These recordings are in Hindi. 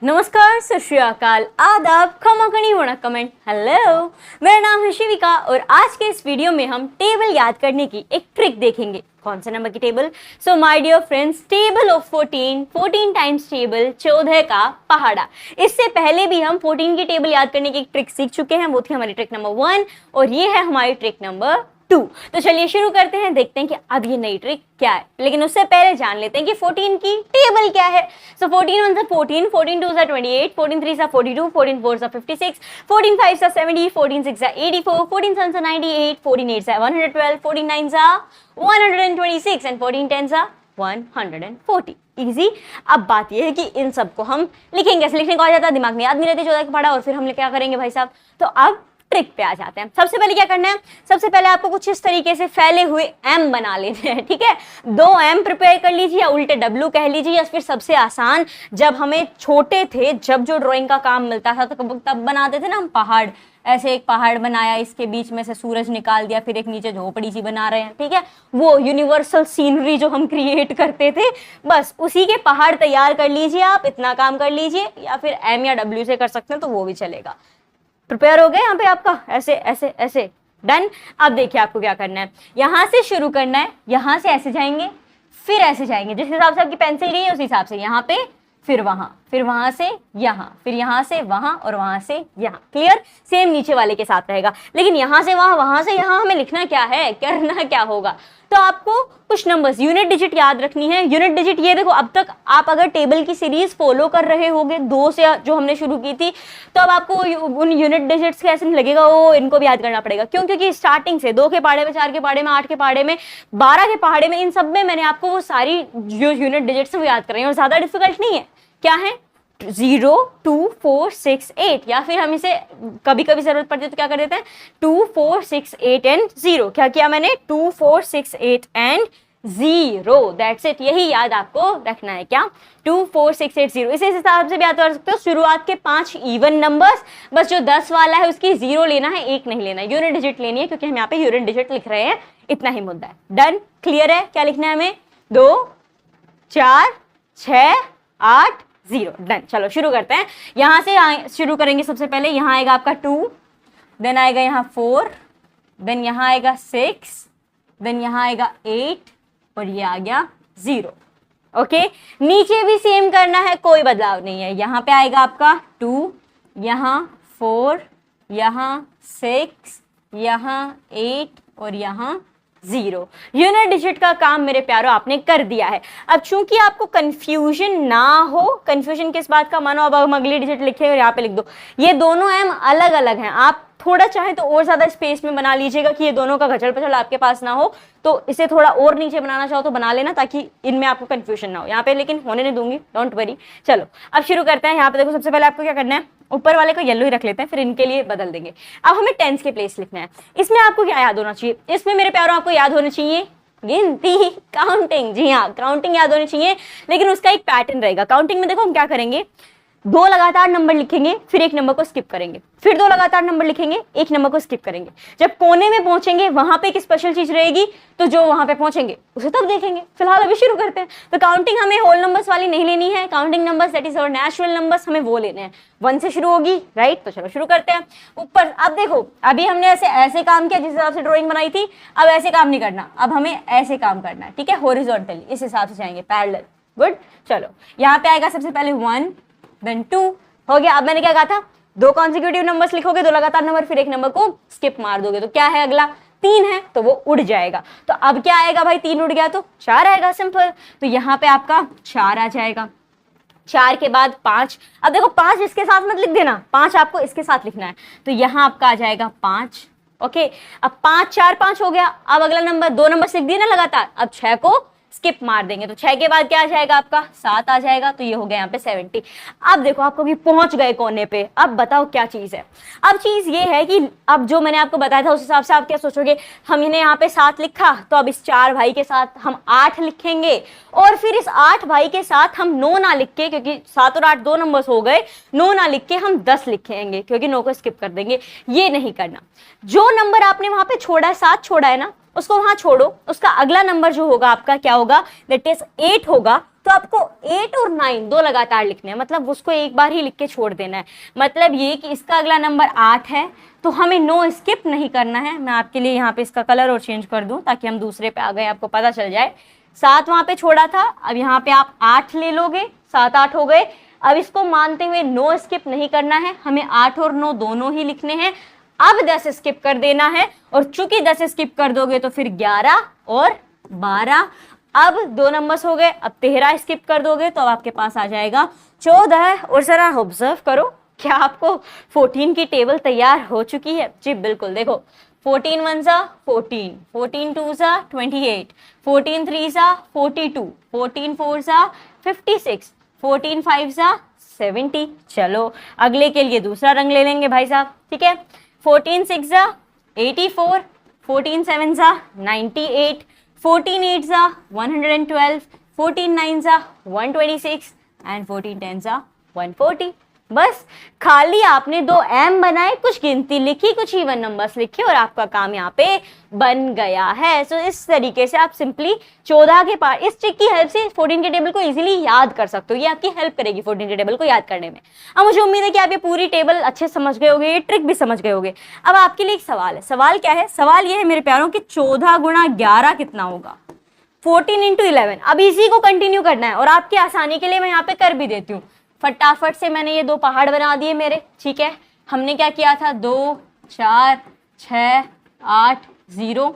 नमस्कार, सत श्री अकाल, आदाब, खमा खनी वणक्कम एंड हेलो। मेरा नाम है शिविका और आज के इस वीडियो में हम टेबल याद करने की एक ट्रिक देखेंगे। कौन से नंबर की table? So my dear friends, table of 14 times table 14 का पहाड़ा। इससे पहले भी हम 14 की टेबल याद करने की एक ट्रिक सीख चुके हैं, वो थी हमारी ट्रिक नंबर 1 और ये है हमारी ट्रिक नंबर 2। तो चलिए शुरू करते हैं, देखते हैं कि अब ये नई ट्रिक क्या है। लेकिन उससे पहले जान लेते हैं कि 14 की टेबल क्या है। सो 14 1 से 14, 14 2 से 28, 14 3 से 42, 14 4 से 56, 14 5 से 70, 14 6 से 84, 14 7 से 98, 14 8 से 112, 14 9 से 126 एंड 14 10 से 140। इजी। अब बात यह है कि इन सबको हम लिखेंगे। ऐसे लिखने को आ जाता है, दिमाग में याद नहीं रहती 14 का पहाड़ा, और फिर हम क्या करेंगे भाई साहब। तो अब ट्रिक पे आ जाते हैं। सबसे पहले क्या करना है, सबसे पहले आपको कुछ इस तरीके से फैले हुए एम बना लेने हैं, ठीक है। 2 एम प्रिपेयर कर लीजिए या उल्टे डब्ल्यू कह लीजिए, या फिर सबसे आसान, जब हमें छोटे थे, जब जो ड्राइंग का काम मिलता था तो तब बनाते थे ना हम पहाड़। ऐसे एक पहाड़ बनाया, इसके बीच में से सूरज निकाल दिया, फिर एक नीचे झोपड़ी सी बना रहे हैं, ठीक है। वो यूनिवर्सल सीनरी जो हम क्रिएट करते थे, बस उसी के पहाड़ तैयार कर लीजिए आप। इतना काम कर लीजिए, या फिर एम या डब्ल्यू से कर सकते हैं तो वो भी चलेगा। प्रिपेयर हो गया यहाँ पे आपका, ऐसे ऐसे ऐसे डन। अब देखिए आपको क्या करना है, यहां से शुरू करना है, यहां से ऐसे जाएंगे, फिर ऐसे जाएंगे, जिस हिसाब से आपकी पेंसिल गई है उस हिसाब से यहाँ पे, फिर वहां से यहाँ, फिर यहाँ से वहां और वहां से यहाँ। क्लियर? सेम नीचे वाले के साथ रहेगा, लेकिन यहाँ से वहां से यहाँ हमें लिखना क्या है, करना क्या होगा। तो आपको कुछ नंबर्स, यूनिट डिजिट याद रखनी है। यूनिट डिजिट ये देखो, अब तक आप अगर टेबल की सीरीज फॉलो कर रहे होंगे 2 से जो हमने शुरू की थी, तो अब आपको उन यूनिट डिजिट्स के ऐसे लगेगा वो इनको भी याद करना पड़ेगा। क्यों? क्योंकि स्टार्टिंग से 2 के पहाड़े में, 4 के पहाड़े में, 8 के पहाड़े में, 12 के पहाड़े में, इन सब में मैंने आपको वो सारी जो यूनिट डिजिट्स वो याद कर रही है, और ज्यादा डिफिकल्ट नहीं है। क्या है? 0 2 4 6 8, या फिर हम इसे कभी कभी जरूरत पड़ती है तो क्या कर देते हैं, 2 4 6 8 एंड 0। क्या किया मैंने? 2 4 6 8 एंड 0। That's it. यही याद आपको रखना है। क्या? 2 4 6 8 0। इसी हिसाब से भी याद कर सकते हो। शुरुआत के 5 इवन नंबर्स, बस जो 10 वाला है उसकी 0 लेना है, 1 नहीं लेना है, यूनिट डिजिट लेनी है, क्योंकि हम यहाँ पे यूनिट डिजिट लिख रहे हैं। इतना ही मुद्दा है। डन? क्लियर है? क्या लिखना है हमें? 2 4 6 8 0। डन। चलो शुरू करते हैं। यहां से शुरू करेंगे। सबसे पहले यहां आएगा आपका 2, देन आएगा यहाँ 4, देन यहाँ आएगा 6, देन यहाँ आएगा 8 और ये आ गया 0। ओके, नीचे भी सेम करना है, कोई बदलाव नहीं है। यहाँ पे आएगा आपका 2, यहाँ 4, यहाँ 6, यहाँ 8 और यहाँ 0। यूनिट डिजिट का काम मेरे प्यारों आपने कर दिया है। अब चूंकि आपको कंफ्यूजन ना हो, कंफ्यूजन किस बात का, मानो अब हम अगली डिजिट लिखे और यहाँ पे लिख दो, ये दोनों एम अलग अलग हैं। आप थोड़ा चाहे तो और ज्यादा स्पेस में बना लीजिएगा कि ये दोनों का घचल पचल आपके पास ना हो, तो इसे थोड़ा और नीचे बनाना चाहो तो बना लेना, ताकि इनमें आपको कंफ्यूजन ना हो। यहाँ पे लेकिन होने नहीं दूंगी, डोंट वरी। चलो अब शुरू करते हैं। यहाँ पे देखो, सबसे पहले आपको क्या करना है, ऊपर वाले को येलो ही रख लेते हैं, फिर इनके लिए बदल देंगे। अब हमें टेंस के प्लेस लिखना है। इसमें आपको क्या याद होना चाहिए? इसमें मेरे प्यारों आपको याद होना चाहिए गिनती, काउंटिंग। जी हाँ, काउंटिंग याद होनी चाहिए, लेकिन उसका एक पैटर्न रहेगा। काउंटिंग में देखो हम क्या करेंगे, 2 लगातार नंबर लिखेंगे, फिर 1 नंबर को स्किप करेंगे, फिर 2 लगातार नंबर लिखेंगे, 1 नंबर को स्किप करेंगे। जब कोने में पहुंचेंगे वहां पे एक स्पेशल चीज रहेगी, तो जो वहां पे पहुंचेंगे उसे तब देखेंगे। फिलहाल अभी शुरू करते हैं। तो काउंटिंग हमें होल नंबर्स वाली नहीं लेनी है। Counting numbers that is our natural numbers, हमें वो लेने हैं। 1 से शुरू होगी, राइट? तो चलो शुरू करते हैं। ऊपर अब देखो, अभी हमने ऐसे काम किया जिस हिसाब से ड्राइंग बनाई थी। अब ऐसे काम नहीं करना, अब हमें ऐसे काम करना है, ठीक है। हॉरिजॉन्टली इस हिसाब से जाएंगे, पैरेलल। गुड। चलो यहाँ पे आएगा सबसे पहले 1, देन 2 हो गया। अब मैंने क्या कहा था, 2 कॉन्सिक्यूटिव नंबर्स लिखोगे, 2 लगातार नंबर, फिर 1 नंबर को स्किप मार दोगे, तो क्या है अगला? 3 है, तो वो उड़ जाएगा। तो अब क्या आएगा भाई, 3 उड़ गया तो 4 आएगा, सिंपल। तो यहाँ पे आपका 4 आ जाएगा। 4 के बाद 5। अब देखो 5 इसके साथ मत लिख देना, 5 आपको इसके साथ लिखना है। तो यहाँ आपका आ जाएगा 5। ओके, अब 5 4 5 हो गया। अब अगला नंबर, 2 नंबर लिख दिए ना लगातार, अब 6 को स्किप मार देंगे, तो 6 के बाद क्या आ जाएगा आपका? 7 आ जाएगा। तो ये हो गया यहाँ पे 70। अब देखो आप कभी पहुंच गए कोने पे। अब बताओ क्या चीज है। अब चीज ये है कि अब जो मैंने आपको बताया था उस हिसाब से आप क्या सोचोगे, हमने यहाँ पे 7 लिखा, तो अब इस 4 भाई के साथ हम 8 लिखेंगे, और फिर इस 8 भाई के साथ हम 9 ना लिख के, क्योंकि 7 और 8 2 नंबर्स हो गए, 9 ना लिख के हम 10 लिखेंगे, क्योंकि 9 को स्किप कर देंगे। ये नहीं करना। जो नंबर आपने वहां पे छोड़ा है, 7 छोड़ा है ना, उसको वहां छोड़ो, उसका अगला नंबर जो होगा आपका क्या होगा, दैट इज 8 होगा। तो आपको 8 और 9 दो लगातार लिखने हैं, मतलब उसको एक बार ही लिख के छोड़ देना है। मतलब ये कि इसका अगला नंबर 8 है, तो हमें नो स्किप नहीं करना है। मैं आपके लिए यहाँ पे इसका कलर और चेंज कर दूं ताकि हम दूसरे पे आ गए, आपको पता चल जाए। 7 वहां पे छोड़ा था, अब यहाँ पे आप 8 ले लोगे, 7 8 हो गए। अब इसको मानते हुए नो स्किप नहीं करना है, हमें 8 और 9 दोनों ही लिखने हैं। अब 10 स्किप कर देना है, और चूंकि 10 स्किप कर दोगे तो फिर 11 और 12। अब 2 नंबर्स हो गए, अब 13 स्किप कर दोगे तो अब आपके पास आ जाएगा 14। और जरा ऑब्जर्व करो, क्या आपको 14 की टेबल तैयार हो चुकी है? जी बिल्कुल, देखो 14 1 सा 14, 14 2 सा 28, 14 3 सा 42, 14 4 सा 56, 14 5 सा 70। चलो अगले के लिए दूसरा रंग ले लेंगे भाई साहब, ठीक है। 14 6 सा 84, 14 7 सा 98, 14 8 सा 112, 14 9 सा 126 एंड 14 10 सा 140। बस खाली आपने 2 एम बनाए, कुछ गिनती लिखी, कुछ इवन नंबर्स लिखे और आपका काम यहाँ पे बन गया है। सो इस तरीके से आप सिंपली 14 के पार्ट, इस ट्रिक की हेल्प से 14 के टेबल को इजीली याद कर सकते हो। ये आपकी हेल्प करेगी 14 के टेबल को याद करने में। अब मुझे उम्मीद है कि आप ये पूरी टेबल अच्छे समझ गए होंगे, ये ट्रिक भी समझ गए होंगे। अब आपके लिए एक सवाल है। सवाल क्या है? सवाल ये है मेरे प्यारों कि 14 गुणा 11 कितना होगा? 14 इंटू 11। अब इसी को कंटिन्यू करना है और आपकी आसानी के लिए मैं यहाँ पे कर भी देती हूँ। फटाफट से मैंने ये 2 पहाड़ बना दिए मेरे, ठीक है। हमने क्या किया था? 2 4 6 8 0।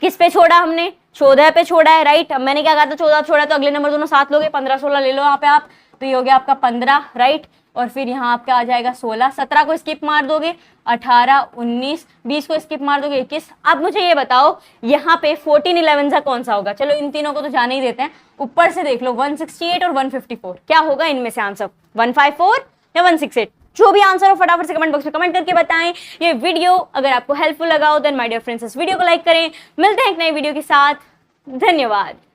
किस पे छोड़ा हमने? 14 पे छोड़ा है, राइट। अब मैंने क्या कहा था? 14 छोड़ा तो अगले नंबर दोनों साथ लोगे, 15 16 ले लो यहाँ पे आप, तो ये हो गया आपका 15, राइट। और फिर यहाँ आपका आ जाएगा 16, 17 को स्किप मार दोगे 18 19, 20 को स्किप मार दोगे 21। अब मुझे ये बताओ यहाँ पे 14 11 सा कौन सा होगा? चलो इन तीनों को तो जाने ही देते हैं, ऊपर से देख लो 168 और 154, क्या होगा इनमें से आंसर? 154 या 168? जो भी आंसर हो फटाफट से कमेंट बॉक्स में कमेंट करके बताएं। ये वीडियो अगर आपको हेल्पफुल लगा हो देन माय डियर फ्रेंड्स इस वीडियो को लाइक करें। मिलते हैं एक नई वीडियो के साथ, धन्यवाद।